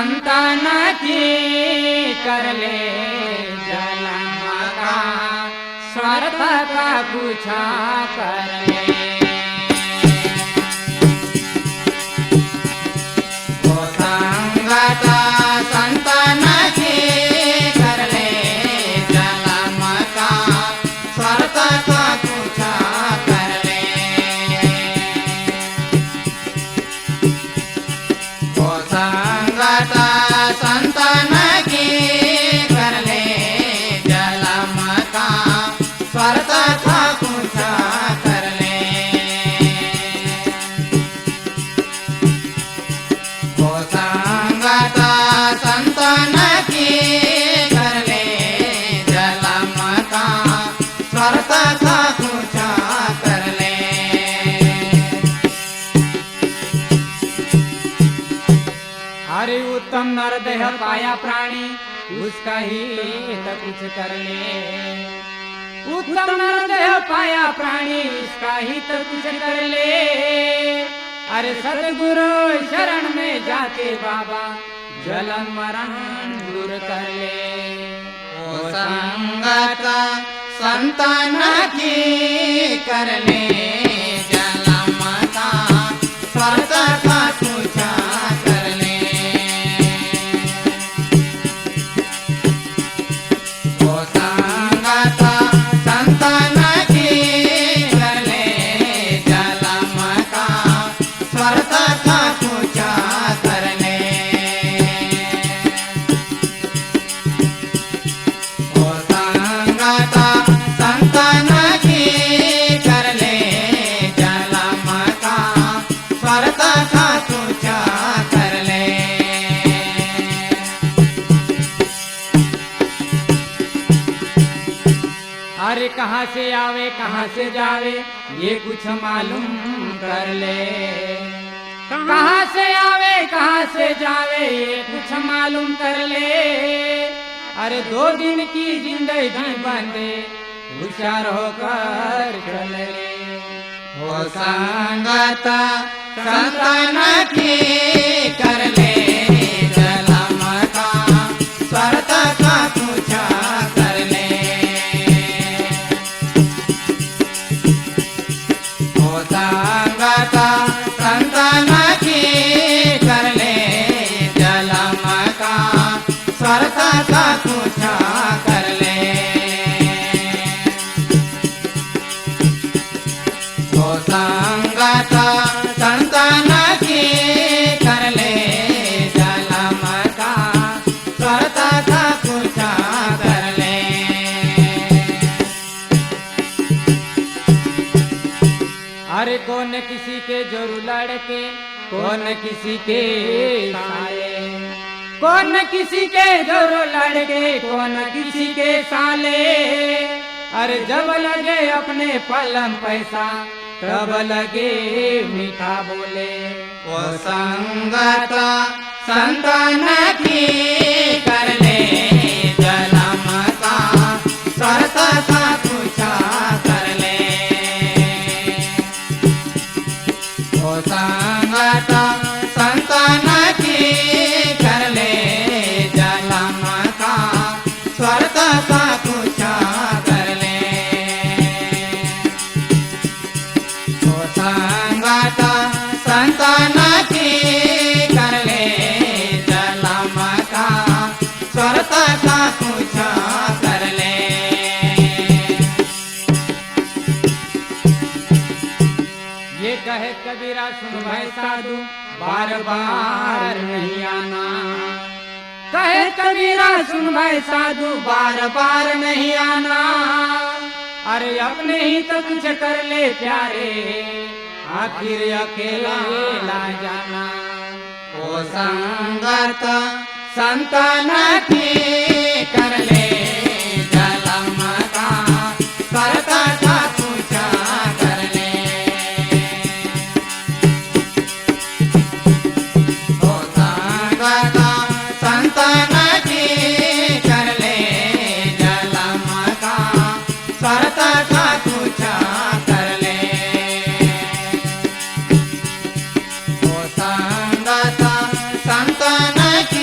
संतान की कर ले जन्म का स्वार्थ का कुछ कर ले। वो संगत संतान की कर ले जन्म का स्वार्थ का कुछ कर ले। वो संगत संतान की कर ले जन्म का स्वार्थ का कुछ कर ले। वो संगत संतान की कर ले जन्म का स्वार्थ का कुछ कर ले। अरे उत्तम नर देह पाया प्राणी उसका ही तो कुछ कर ले। उत्तम नर देह पाया प्राणी उसका ही तो कुछ कर ले। अरे सतगुरु शरण में जाके बाबा जलन मरण दूर कर ले। ओ संगत संतान की कर ले जन्म का स्वार्थ का कुछ कर ले। ओ संगत संतान की कर ले जन्म का स्वार्थ का कुछ कर ले। ओ संगत संतान की कर ले जन्म का स्वार्थ का कुछ कर ले। अरे कहाँ से आवे कहाँ से जावे ये कुछ मालूम कर ले। कहाँ से आवे कहाँ से जावे ये कुछ मालूम कर ले। अरे 2 दिन की जिंदगी बंदे होशियार होकर चल ले। वो संगत संतान की कर ले जन्म का स्वार्थ का कुछ कर ले। वो संगत संतान की कर ले जन्म का स्वार्थ का कुछ कर ले। वो संगत संतान की कर ले जन्म का स्वार्थ का कुछ कर ले। अरे कौन किसी के जोरू लड़के कौन किसी के साले। कौन किसी के जोरू लड़के कौन किसी के साले। अरे जब लगे अपने पलम पैसा तब लगे मीठा बोले। वो संगत संतान की कर ले जन्म का स्वार्थ का कुछ कर ले। वो संगत संतान की कर ले जन्म का स्वार्थ का कुछ कर ले। वो संगत संतान की कर ले जन्म का स्वार्थ का कुछ कर ले। ये कहे कबीरा सुन भाई साधु बार बार नहीं आना। कहे कबीरा सुन भाई साधु बार बार नहीं आना। अरे अपने ही तो कुछ कर ले प्यारे आखिर अकेला जाना। ओ संगत संतान की कर ले जन्म का स्वार्थ का कुछ कर ले। ओ संगत संतान की कर ले जन्म का स्वार्थ का कुछ कर ले। ओ संगत संतान की